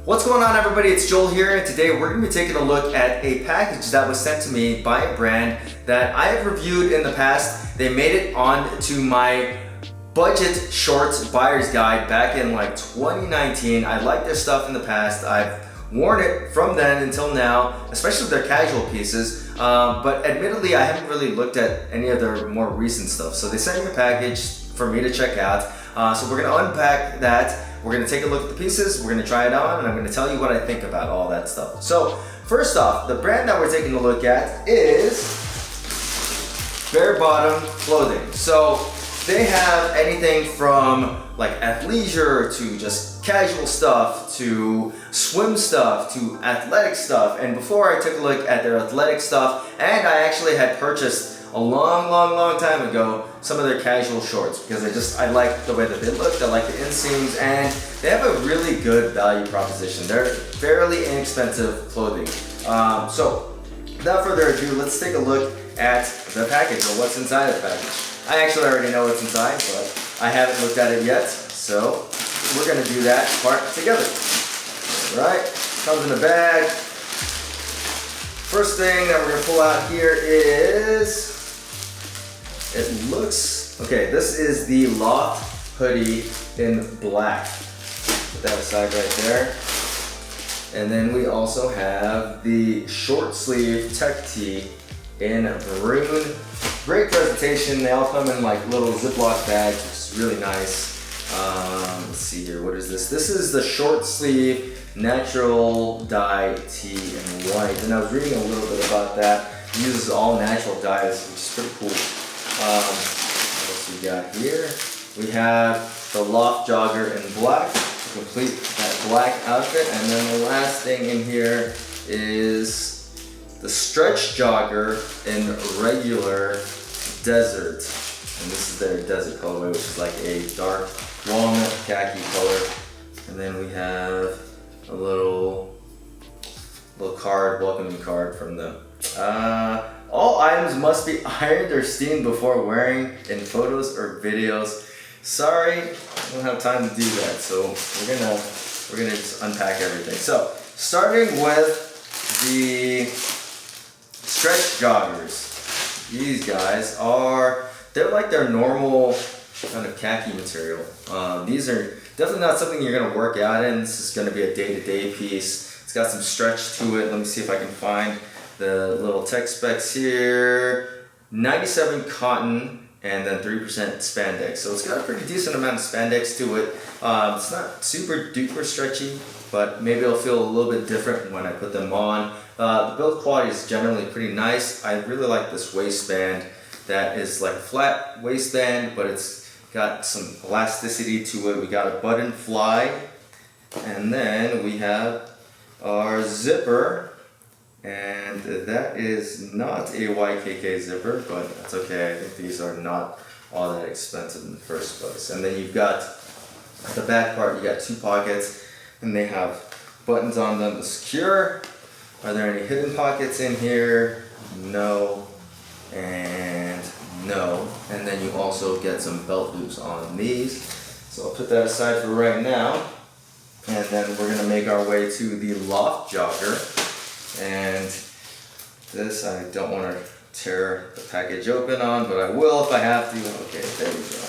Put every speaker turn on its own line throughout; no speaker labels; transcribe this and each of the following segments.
What's going on, everybody? It's Joel here, and today we're going to be taking a look at a package that was sent to me by a brand that I have reviewed in the past. They made it onto my budget shorts buyer's guide back in like 2019. I liked their stuff in the past. I've worn it from then until now, especially their casual pieces. But admittedly, I haven't really looked at any of their more recent stuff. So they sent me a package for me to check out. So we're going to unpack that. We're going to take a look at the pieces, we're going to try it on, and I'm going to tell you what I think about all that stuff. So first off, the brand that we're taking a look at is Bearbottom clothing. So they have anything from like athleisure to just casual stuff to swim stuff to athletic stuff. And before I took a look at their athletic stuff, and I actually had purchased a long time ago some of their casual shorts because I like the way that they look, I like the inseams, and they have a really good value proposition. They're fairly inexpensive clothing. So without further ado, let's take a look at the package or what's inside the package. I actually already know what's inside, but I haven't looked at it yet, so we're gonna do that part together. All right, comes in a bag. First thing that we're gonna pull out here is, it looks, okay, this is the Loft hoodie in black. Put that aside right there. And then we also have the short sleeve tech tee in maroon. Great presentation. They all come in like little Ziploc bags, which is really nice. Let's see here, what is this? This is the short sleeve natural dye tee in white. And I was reading a little bit about that. It uses all natural dyes, which is pretty cool. What else we got here? We have the Loft jogger in black to complete that black outfit. And then the last thing in here is the stretch jogger in regular desert. And this is their desert colorway, which is like a dark walnut khaki color. And then we have a little card, welcoming card from them. All items must be ironed or steamed before wearing in photos or videos. Sorry, I don't have time to do that, so we're gonna just unpack everything. So starting with the stretch joggers. These guys they're like their normal kind of khaki material. These are definitely not something you're gonna work out in. This is gonna be a day-to-day piece. It's got some stretch to it. Let me see if I can find the little tech specs here. 97 cotton and then 3% spandex. So it's got a pretty decent amount of spandex to it. It's not super duper stretchy, but maybe it'll feel a little bit different when I put them on. The build quality is generally pretty nice. I really like this waistband that is like a flat waistband, but it's got some elasticity to it. We got a button fly, and then we have our zipper, and that is not a YKK zipper, but that's okay. I think these are not all that expensive in the first place. And then you've got the back part, you got two pockets, and they have buttons on them to secure. Are there any hidden pockets in here? No, and no. And then you also get some belt loops on these. So I'll put that aside for right now. And then we're gonna make our way to the Loft jogger. And this I don't want to tear the package open on, but I will if I have to. Okay, there we go.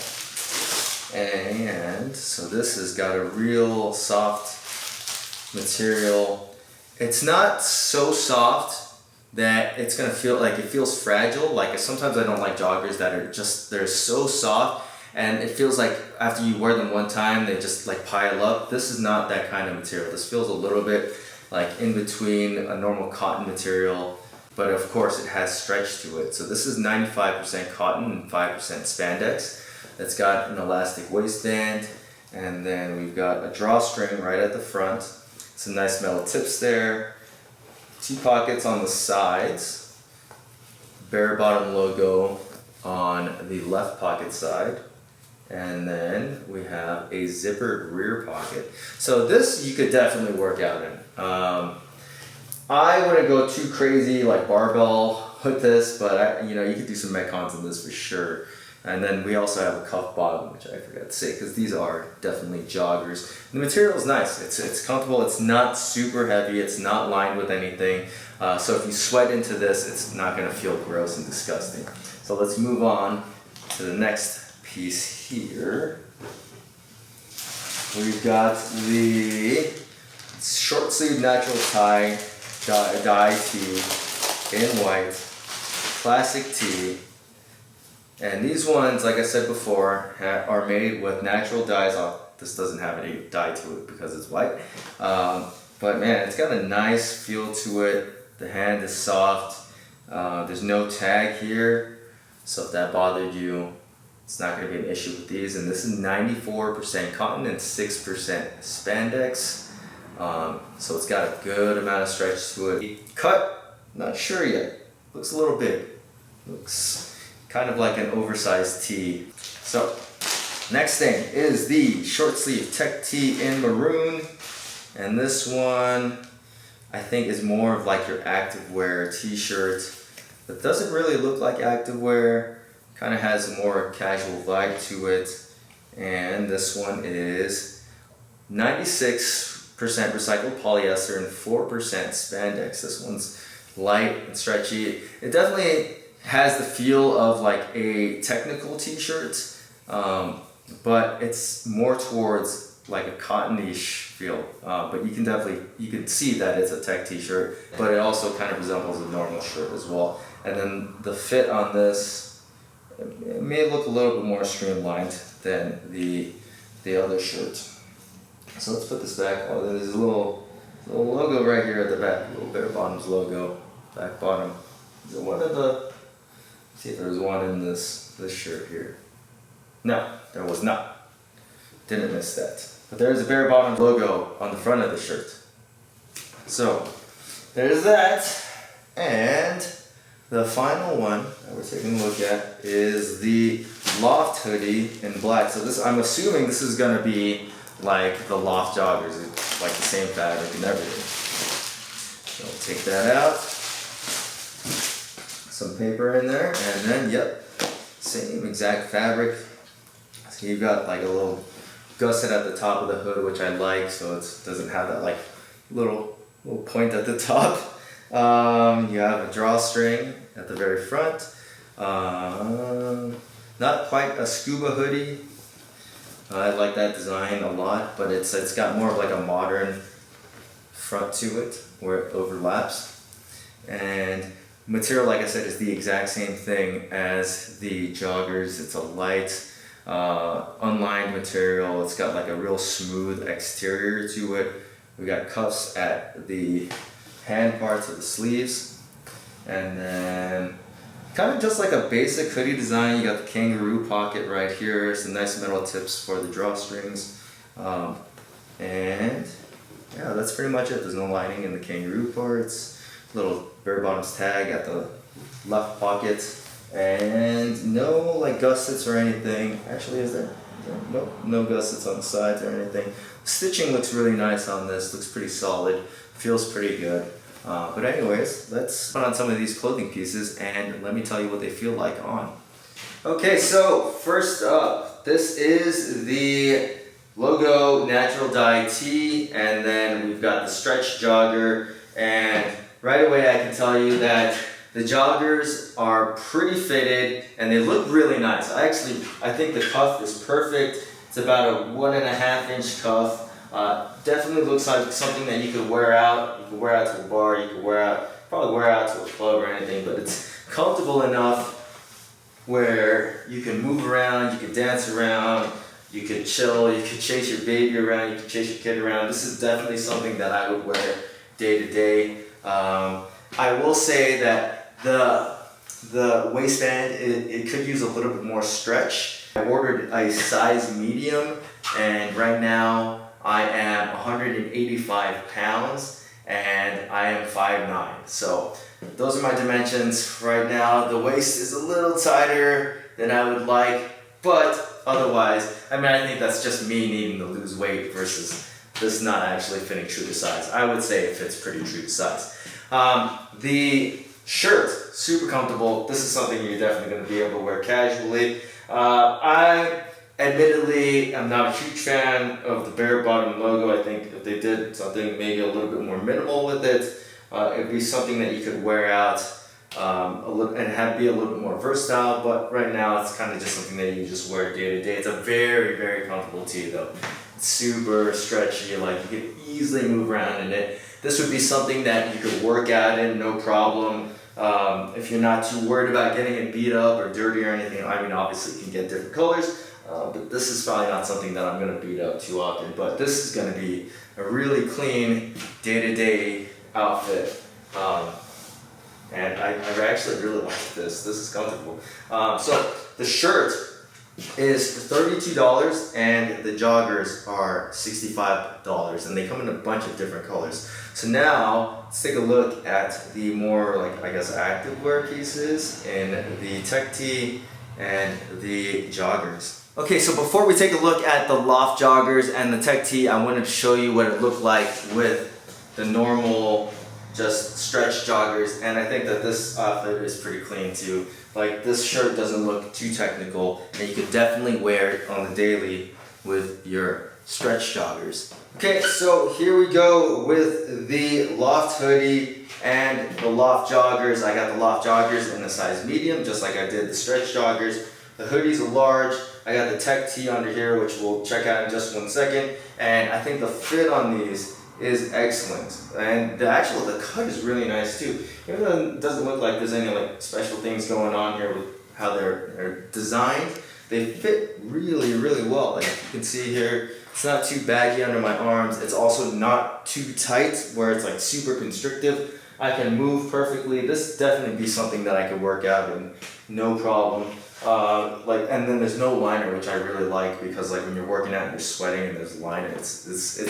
And so this has got a real soft material. It's not so soft that it's gonna feel like it feels fragile. Like sometimes I don't like joggers that are they're so soft and it feels like after you wear them one time they just like pile up. This is not that kind of material. This feels a little bit like in between a normal cotton material, but of course it has stretch to it. So this is 95% cotton and 5% spandex. It's got an elastic waistband, and then we've got a drawstring right at the front. Some nice metal tips there. Two pockets on the sides. Bearbottom logo on the left pocket side. And then we have a zippered rear pocket. So this you could definitely work out in. I wouldn't go too crazy like barbell with this, but you could do some metcons in this for sure. And then we also have a cuff bottom, which I forgot to say, because these are definitely joggers. The material is nice. It's comfortable. It's not super heavy. It's not lined with anything. So if you sweat into this, it's not going to feel gross and disgusting. So let's move on to the next piece here. We've got the short sleeve natural tie dye tee in white, classic tee. And these ones, like I said before, are made with natural dyes. This doesn't have any dye to it because it's white. But man, it's got a nice feel to it. The hand is soft. There's no tag here. So if that bothered you, it's not going to be an issue with these. And this is 94% cotton and 6% spandex. So it's got a good amount of stretch to it. Cut, not sure yet. Looks a little big. Looks kind of like an oversized tee. So next thing is the short sleeve tech tee in maroon. And this one I think is more of like your activewear t-shirt. It doesn't really look like activewear. Kind of has a more casual vibe to it. And this one is 96% recycled polyester and 4% spandex. This one's light and stretchy. It definitely has the feel of like a technical t-shirt, but it's more towards like a cottonish feel. But you can see that it's a tech t-shirt, but it also kind of resembles a normal shirt as well. And then the fit on this, it may look a little bit more streamlined than the other shirt. So let's put this back. Oh, there's a little logo right here at the back, little Bearbottom's logo, back bottom. Is it one of the? See if there's one in this shirt here. No, there was not. Didn't miss that. But there's a Bearbottom logo on the front of the shirt. So there's that. And the final one that we're taking a look at is the Loft hoodie in black. So this, I'm assuming this is gonna be like the Loft joggers, it's like the same fabric and everything. So we'll take that out. Some paper in there, and then yep, same exact fabric. So you've got like a little gusset at the top of the hood, which I like, so it doesn't have that like little point at the top. You have a drawstring at the very front. Not quite a scuba hoodie. I like that design a lot, but it's got more of like a modern front to it where it overlaps. And material, like I said, is the exact same thing as the joggers. It's a light, unlined material. It's got like a real smooth exterior to it. We got cuffs at the hand parts of the sleeves. And then kind of just like a basic hoodie design. You got the kangaroo pocket right here. Some nice metal tips for the drawstrings. And yeah, that's pretty much it. There's no lining in the kangaroo parts. Little Bearbottom's tag at the left pocket, and no like gussets or anything. Actually, is there? Nope, no gussets on the sides or anything. Stitching looks really nice on this. Looks pretty solid. Feels pretty good. But anyways, let's put on some of these clothing pieces and let me tell you what they feel like on. Okay, so first up, this is the logo natural dye tee, and then we've got the stretch jogger. And right away I can tell you that the joggers are pretty fitted and they look really nice. I think the cuff is perfect. It's about a 1.5 inch cuff. Definitely looks like something that you could wear out. You could wear out to a bar, you could probably wear out to a club or anything, but it's comfortable enough where you can move around, you can dance around, you could chill, you could chase your baby around, you could chase your kid around. This is definitely something that I would wear day to day. I will say that the waistband, it could use a little bit more stretch. I ordered a size medium, and right now I am 185 pounds and I am 5'9". So those are my dimensions right now. The waist is a little tighter than I would like, but otherwise, I think that's just me needing to lose weight versus this not actually fitting true to size. I would say it fits pretty true to size. The shirt, super comfortable. This is something you're definitely going to be able to wear casually. I admittedly am not a huge fan of the Bearbottom logo. I think if they did something maybe a little bit more minimal with it, it'd be something that you could wear out and be a little bit more versatile. But right now it's kind of just something that you just wear day to day. It's a very, very comfortable tee though. It's super stretchy, like you can easily move around in it. This would be something that you could work out in, no problem. If you're not too worried about getting it beat up or dirty or anything. I mean, obviously you can get different colors, but this is probably not something that I'm going to beat up too often. But this is going to be a really clean day-to-day outfit. And I actually really like this. This is comfortable. So the shirt is $32 and the joggers are $65, and they come in a bunch of different colors. So now let's take a look at the more, like, I guess, active wear pieces in the tech tee and the joggers. Okay, so before we take a look at the Loft joggers and the tech tee, I wanted to show you what it looked like with the normal just stretch joggers, and I think that this outfit is pretty clean too. Like, this shirt doesn't look too technical, and you could definitely wear it on the daily with your stretch joggers. Okay, so here we go with the Loft hoodie and the Loft joggers. I got the Loft joggers in a size medium, just like I did the stretch joggers. The hoodie's a large. I got the tech tee under here, which we'll check out in just 1 second, and I think the fit on these is excellent, and the cut is really nice too. Even though it doesn't look like there's any like special things going on here with how they're designed, they fit really, really well. Like you can see here, it's not too baggy under my arms. It's also not too tight where it's like super constrictive. I can move perfectly. This definitely be something that I could work out in, no problem. And then there's no liner, which I really like, because like when you're working out and you're sweating and there's liner, it's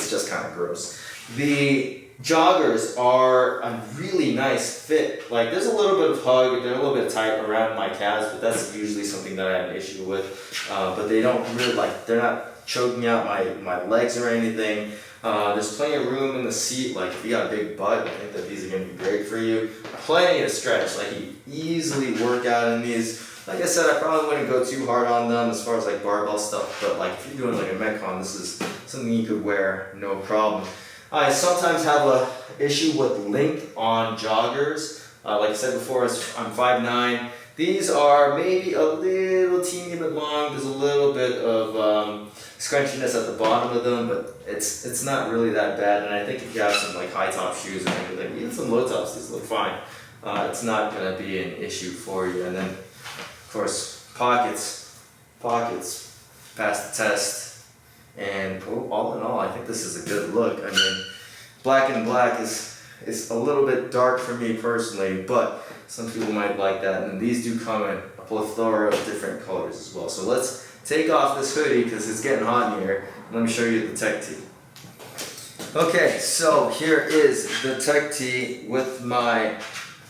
just kind of gross. The joggers are a really nice fit. Like there's a little bit of hug, they're a little bit tight around my calves, but that's usually something that I have an issue with. But they don't really they're not choking out my legs or anything. There's plenty of room in the seat. Like if you got a big butt, I think that these are going to be great for you. Plenty of stretch. Like you easily work out in these. Like I said, I probably wouldn't go too hard on them as far as like barbell stuff, but like if you're doing like a Metcon, this is something you could wear, no problem. I sometimes have a issue with length on joggers. Like I said before, I'm 5'9". These are maybe a little teeny bit long. There's a little bit of scrunchiness at the bottom of them, but it's not really that bad. And I think if you have some like high top shoes or anything, even some low tops, these look fine. It's not gonna be an issue for you. And then, of course, pockets pass the test. And all in all, I think this is a good look. I mean, black and black is a little bit dark for me personally, but some people might like that. And these do come in a plethora of different colors as well. So let's take off this hoodie because it's getting hot in here. Let me show you the tech tee. Okay, so here is the tech tee with my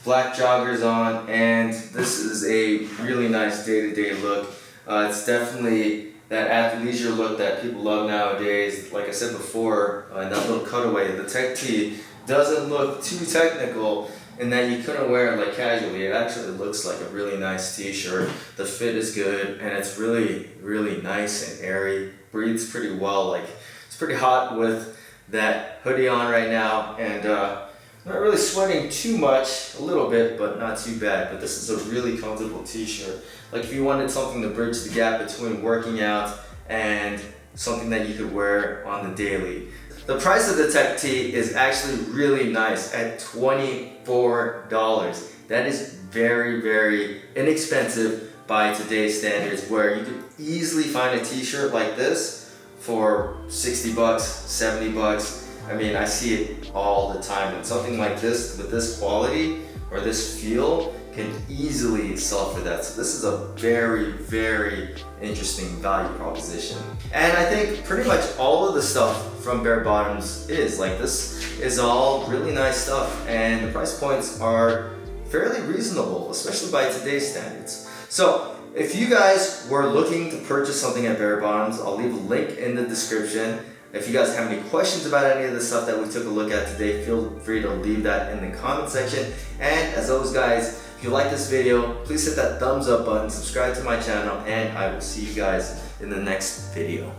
black joggers on, and this is a really nice day-to-day look. It's definitely that athleisure look that people love nowadays. Like I said before, that little cutaway, the tech tee doesn't look too technical in that you couldn't wear it like casually. It actually looks like a really nice t-shirt. The fit is good, and it's really, really nice and airy. Breathes pretty well. Like it's pretty hot with that hoodie on right now, and not really sweating too much, a little bit, but not too bad. But this is a really comfortable t-shirt. Like if you wanted something to bridge the gap between working out and something that you could wear on the daily. The price of the tech tee is actually really nice at $24. That is very, very inexpensive by today's standards, where you could easily find a t-shirt like this for 60 bucks, 70 bucks. I mean, I see it all the time, and something like this with this quality or this feel can easily sell for that. So this is a very, very interesting value proposition. And I think pretty much all of the stuff from Bearbottoms is like, this is all really nice stuff, and the price points are fairly reasonable, especially by today's standards. So if you guys were looking to purchase something at Bearbottoms, I'll leave a link in the description. If you guys have any questions about any of the stuff that we took a look at today, feel free to leave that in the comment section. And as always, guys, If you like this video, please hit that thumbs up button, subscribe to my channel, and I will see you guys in the next video.